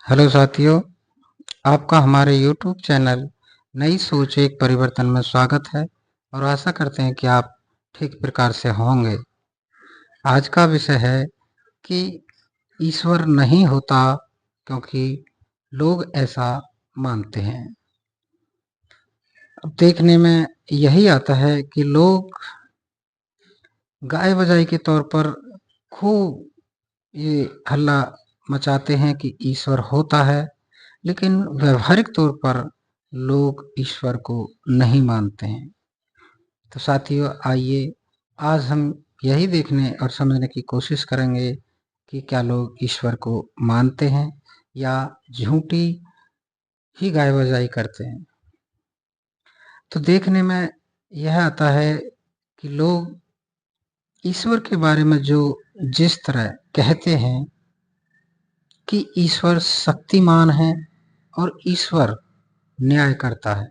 Hello साथियों, आपका हमारे यूट्यूब चैनल नई सोच एक परिवर्तन में स्वागत है और आशा करते हैं कि आप ठीक प्रकार से होंगे। आज का विषय है कि ईश्वर नहीं होता क्योंकि लोग ऐसा मानते हैं। अब देखने में यही आता है कि लोग गाय बजाई के तौर पर खूब ये हल्ला मचाते हैं कि ईश्वर होता है, लेकिन व्यावहारिक तौर पर लोग ईश्वर को नहीं मानते हैं। तो साथियों, आइए आज हम यही देखने और समझने की कोशिश करेंगे कि क्या लोग ईश्वर को मानते हैं या झूठी ही गाय बजाई करते हैं। तो देखने में यह आता है कि लोग ईश्वर के बारे में जिस तरह कहते हैं कि ईश्वर शक्तिमान है और ईश्वर न्याय करता है,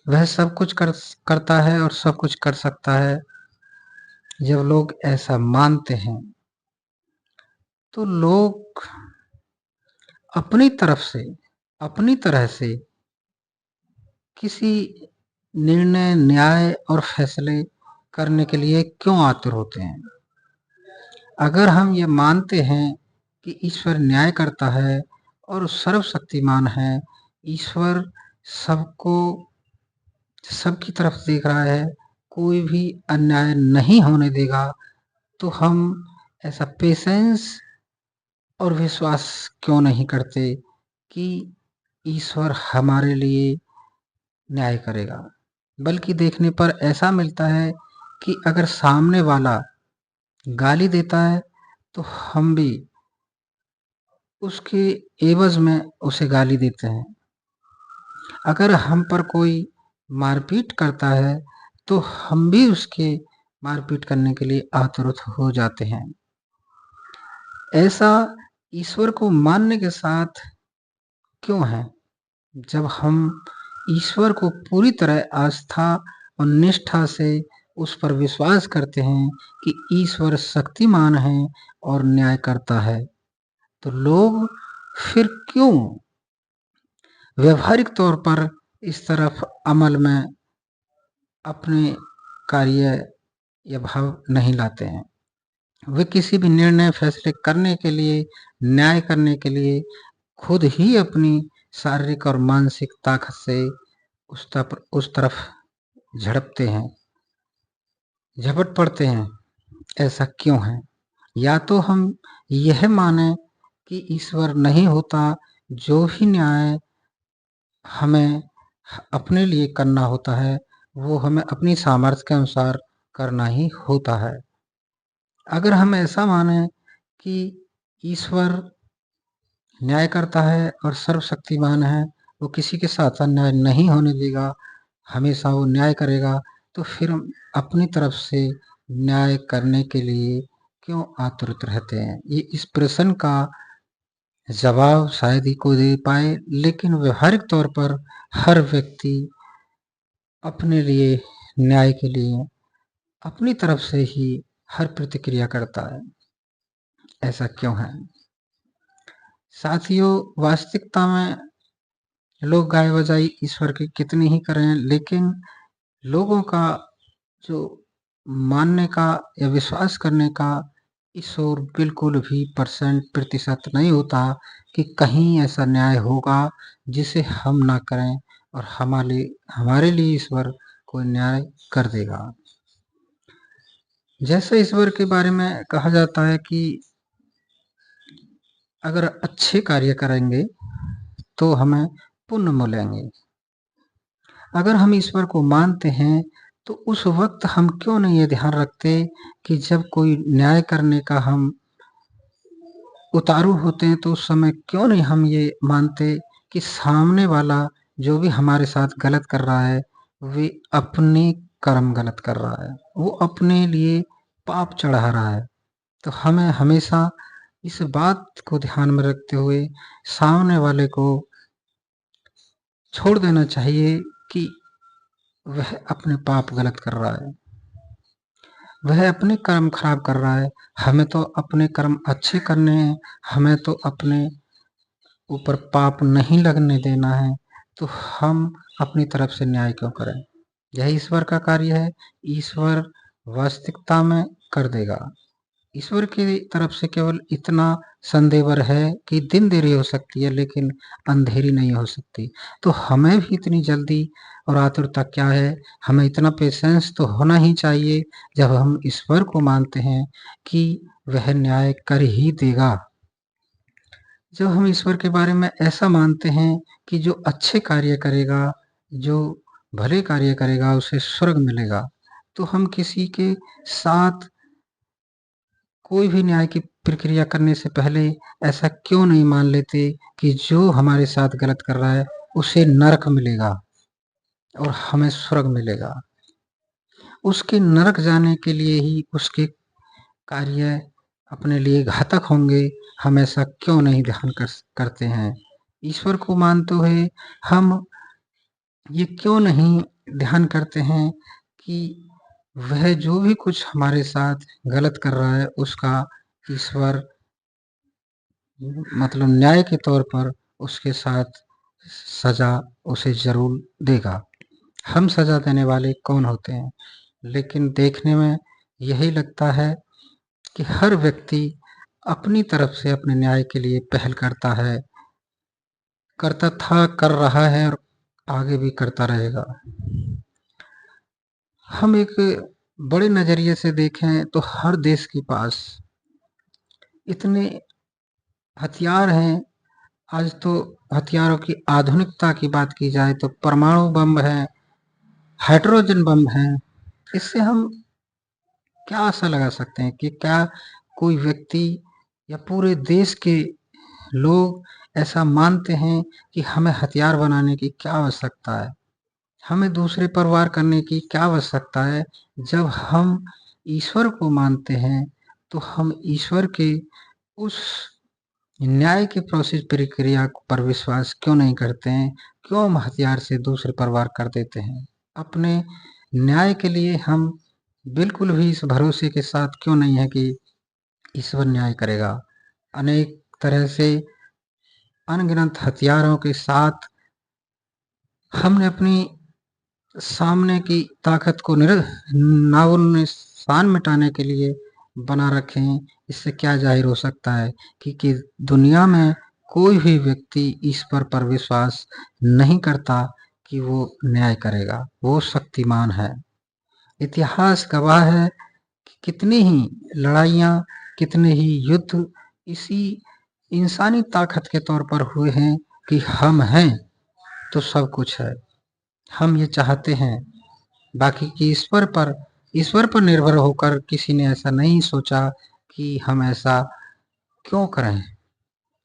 वह सब कुछ करता है और सब कुछ कर सकता है। जब लोग ऐसा मानते हैं तो लोग अपनी तरफ से अपनी तरह से किसी निर्णय, न्याय और फैसले करने के लिए क्यों आतुर होते हैं। अगर हम ये मानते हैं कि ईश्वर न्याय करता है और सर्वशक्तिमान है, ईश्वर सबको सबकी तरफ देख रहा है, कोई भी अन्याय नहीं होने देगा, तो हम ऐसा पेशेंस और विश्वास क्यों नहीं करते कि ईश्वर हमारे लिए न्याय करेगा। बल्कि देखने पर ऐसा मिलता है कि अगर सामने वाला गाली देता है तो हम भी उसके एवज में उसे गाली देते हैं। अगर हम पर कोई मारपीट करता है तो हम भी उसके मारपीट करने के लिए आतुर हो जाते हैं। ऐसा ईश्वर को मानने के साथ क्यों है? जब हम ईश्वर को पूरी तरह आस्था और निष्ठा से उस पर विश्वास करते हैं कि ईश्वर शक्तिमान है और न्याय करता है, तो लोग फिर क्यों व्यवहारिक तौर पर इस तरफ अमल में अपने कार्य या भाव नहीं लाते हैं। वे किसी भी निर्णय, फैसले करने के लिए, न्याय करने के लिए खुद ही अपनी शारीरिक और मानसिक ताकत से उस तरफ झड़पते हैं, झपट पड़ते हैं। ऐसा क्यों है? या तो हम यह माने कि ईश्वर नहीं होता, जो भी न्याय हमें अपने लिए करना होता है वो हमें अपनी सामर्थ्य के अनुसार करना ही होता है। अगर हम ऐसा माने कि ईश्वर न्याय करता है और सर्वशक्तिमान है, वो किसी के साथ अन्याय नहीं होने देगा, हमेशा वो न्याय करेगा, तो फिर हम अपनी तरफ से न्याय करने के लिए क्यों आतुर रहते हैं? ये इस प्रश्न का जवाब शायद ही कोई दे पाए, लेकिन व्यवहारिक तौर पर हर व्यक्ति अपने लिए, न्याय के लिए अपनी तरफ से ही हर प्रतिक्रिया करता है। ऐसा क्यों है? साथियों, वास्तविकता में लोग गाय बजाई ईश्वर की कितनी ही करें, लेकिन लोगों का जो मानने का या विश्वास करने का इस ओर बिल्कुल भी प्रतिशत नहीं होता कि कहीं ऐसा न्याय होगा जिसे हम ना करें और हमारे लिए ईश्वर कोई न्याय कर देगा। जैसे ईश्वर के बारे में कहा जाता है कि अगर अच्छे कार्य करेंगे तो हमें पुण्य मिलेंगे। अगर हम ईश्वर को मानते हैं तो उस वक्त हम क्यों नहीं ये ध्यान रखते कि जब कोई न्याय करने का हम उतारू होते हैं तो उस समय क्यों नहीं हम ये मानते कि सामने वाला जो भी हमारे साथ गलत कर रहा है वे अपने कर्म गलत कर रहा है, वो अपने लिए पाप चढ़ा रहा है। तो हमें हमेशा इस बात को ध्यान में रखते हुए सामने वाले को छोड़ देना चाहिए कि वह अपने पाप गलत कर रहा है, वह अपने कर्म खराब कर रहा है। हमें तो अपने कर्म अच्छे करने हैं, हमें तो अपने ऊपर पाप नहीं लगने देना है, तो हम अपनी तरफ से न्याय क्यों करें? यही ईश्वर का कार्य है। ईश्वर वास्तविकता में कर देगा। ईश्वर की तरफ से केवल इतना संदेवर है कि दिन देरी हो सकती है लेकिन अंधेरी नहीं हो सकती। तो हमें भी इतनी जल्दी और आतुरता क्या है? हमें इतना पेशेंस तो होना ही चाहिए जब हम ईश्वर को मानते हैं कि वह न्याय कर ही देगा। जब हम ईश्वर के बारे में ऐसा मानते हैं कि जो अच्छे कार्य करेगा, जो भले कार्य करेगा उसे स्वर्ग मिलेगा, तो हम किसी के साथ कोई भी न्याय की प्रक्रिया करने से पहले ऐसा क्यों नहीं मान लेते कि जो हमारे साथ गलत कर रहा है उसे नरक मिलेगा और हमें स्वर्ग मिलेगा। उसके नरक जाने के लिए ही उसके कार्य अपने लिए घातक होंगे, हम ऐसा क्यों नहीं ध्यान करते हैं? ईश्वर को मानते हुए हम ये क्यों नहीं ध्यान करते हैं कि वह जो भी कुछ हमारे साथ गलत कर रहा है उसका ईश्वर मतलब न्याय के तौर पर उसके साथ सजा उसे ज़रूर देगा। हम सजा देने वाले कौन होते हैं? लेकिन देखने में यही लगता है कि हर व्यक्ति अपनी तरफ से अपने न्याय के लिए पहल करता है, करता था, कर रहा है और आगे भी करता रहेगा। हम एक बड़े नज़रिए से देखें तो हर देश के पास इतने हथियार हैं। आज तो हथियारों की आधुनिकता की बात की जाए तो परमाणु बम है, हाइड्रोजन बम है। इससे हम क्या आशा लगा सकते हैं कि क्या कोई व्यक्ति या पूरे देश के लोग ऐसा मानते हैं कि हमें हथियार बनाने की क्या आवश्यकता है? हमें दूसरे पर वार करने की क्या आवश्यकता है? जब हम ईश्वर को मानते हैं, तो हम ईश्वर के उस न्याय की प्रोसेस प्रक्रिया पर विश्वास क्यों नहीं करते हैं? क्यों हम हथियार से दूसरे पर वार कर देते हैं? अपने न्याय के लिए हम बिल्कुल भी इस भरोसे के साथ क्यों नहीं है कि ईश्वर न्याय करेगा? अनेक तरह से अनगिनत हथियारों के साथ हमने अपनी सामने की ताकत को नामो-निशान मिटाने के लिए बना रखे हैं। इससे क्या ज़ाहिर हो सकता है कि दुनिया में कोई भी व्यक्ति ईश्वर पर विश्वास नहीं करता कि वो न्याय करेगा, वो शक्तिमान है। इतिहास गवाह है कि कितनी ही लड़ाइयाँ, कितने ही युद्ध इसी इंसानी ताकत के तौर पर हुए हैं कि हम हैं, तो सब कुछ है। हम ये चाहते हैं, बाकी कि ईश्वर पर निर्भर होकर किसी ने ऐसा नहीं सोचा कि हम ऐसा क्यों करें?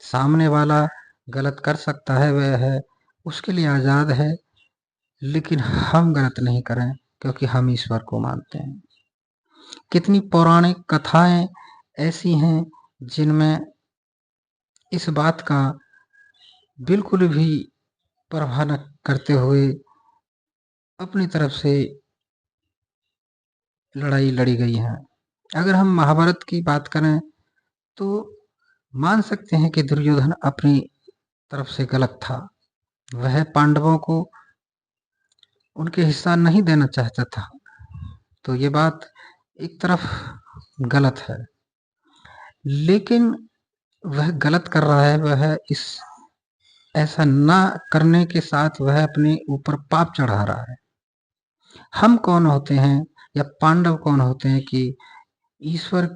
सामने वाला गलत कर सकता है, वह है, उसके लिए आज़ाद है, लेकिन हम गलत नहीं करें क्योंकि हम ईश्वर को मानते हैं। कितनी पौराणिक कथाएँ ऐसी हैं जिनमें इस बात का बिल्कुल भी परवाह न करते हुए अपनी तरफ से लड़ाई लड़ी गई है। अगर हम महाभारत की बात करें तो मान सकते हैं कि दुर्योधन अपनी तरफ से गलत था। वह पांडवों को उनके हिस्सा नहीं देना चाहता था। तो ये बात एक तरफ गलत है। लेकिन वह गलत कर रहा है, वह इस ऐसा ना करने के साथ वह अपने ऊपर पाप चढ़ा रहा है। हम कौन होते हैं या पांडव कौन होते हैं कि ईश्वर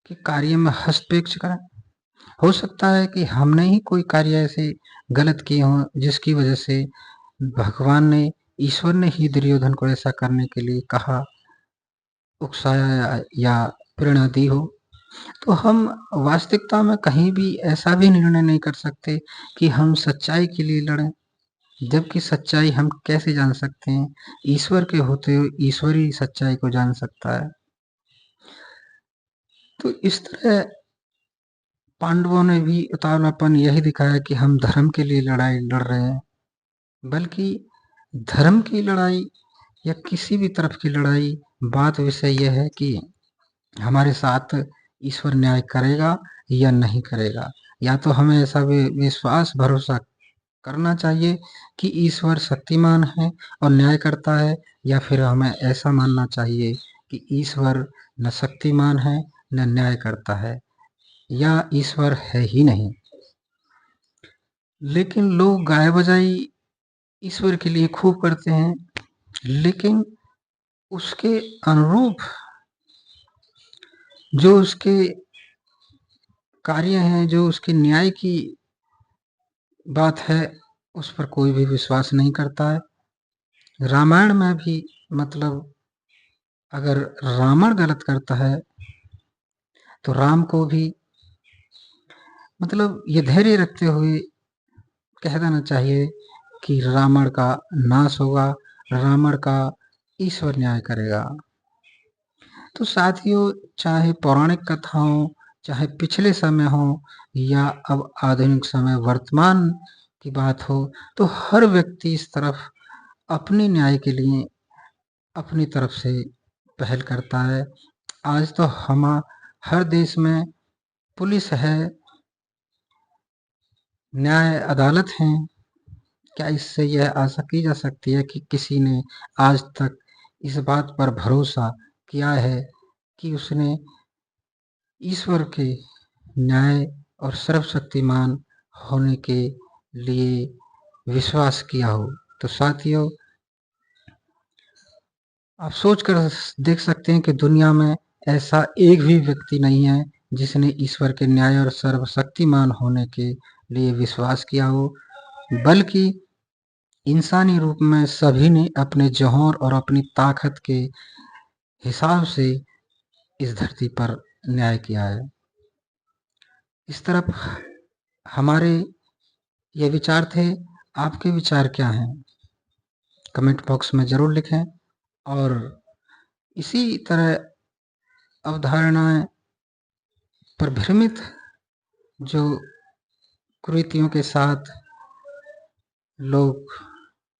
के कार्य में हस्तक्षेप करें? हो सकता है कि हमने ही कोई कार्य ऐसे गलत किए हों जिसकी वजह से भगवान ने, ईश्वर ने ही दुर्योधन को ऐसा करने के लिए कहा, उकसाया या प्रेरणा दी हो। तो हम वास्तविकता में कहीं भी ऐसा भी निर्णय नहीं कर सकते कि हम सच्चाई के लिए लड़ें, जबकि सच्चाई हम कैसे जान सकते हैं? ईश्वर के होते हुए ईश्वर ही सच्चाई को जान सकता है। तो इस तरह पांडवों ने भी उतावलापन यही दिखाया कि हम धर्म के लिए लड़ाई लड़ रहे हैं, बल्कि धर्म की लड़ाई या किसी भी तरफ की लड़ाई, बात विषय यह है कि हमारे साथ ईश्वर न्याय करेगा या नहीं करेगा। या तो हमें ऐसा विश्वास भरोसा करना चाहिए कि ईश्वर शक्तिमान है और न्याय करता है, या फिर हमें ऐसा मानना चाहिए कि ईश्वर न शक्तिमान है न न्याय करता है, या ईश्वर है ही नहीं। लेकिन लोग गाय बजाई ईश्वर के लिए खूब करते हैं, लेकिन उसके अनुरूप जो उसके कार्य हैं, जो उसके न्याय की बात है, उस पर कोई भी विश्वास नहीं करता है। रामायण में भी मतलब अगर रावण गलत करता है तो राम को भी मतलब ये धैर्य रखते हुए कह देना चाहिए कि रावण का नाश होगा, रावण का ईश्वर न्याय करेगा। तो साथियों, चाहे पौराणिक कथा हो, चाहे पिछले समय हो, या अब आधुनिक समय वर्तमान की बात हो, तो हर व्यक्ति इस तरफ अपने न्याय के लिए अपनी तरफ से पहल करता है। आज तो हर देश में पुलिस है, न्याय अदालत हैं। क्या इससे यह आशा की जा सकती है कि किसी ने आज तक इस बात पर भरोसा किया है कि उसने ईश्वर के न्याय और सर्वशक्तिमान होने के लिए विश्वास किया हो? तो साथियों, आप सोच कर देख सकते हैं कि दुनिया में ऐसा एक भी व्यक्ति नहीं है जिसने ईश्वर के न्याय और सर्वशक्तिमान होने के लिए विश्वास किया हो, बल्कि इंसानी रूप में सभी ने अपने जौहर और अपनी ताकत के हिसाब से इस धरती पर न्याय किया है। इस तरफ हमारे ये विचार थे। आपके विचार क्या हैं? कमेंट बॉक्स में ज़रूर लिखें। और इसी तरह अवधारणाएं पर भ्रमित जो कुरीतियों के साथ लोग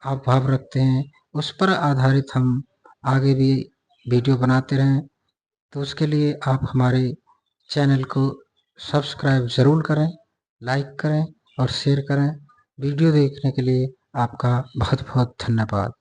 भाव रखते हैं, उस पर आधारित हम आगे भी वीडियो बनाते रहें। तो उसके लिए आप हमारे चैनल को सब्सक्राइब ज़रूर करें, लाइक करें और शेयर करें। वीडियो देखने के लिए आपका बहुत बहुत धन्यवाद।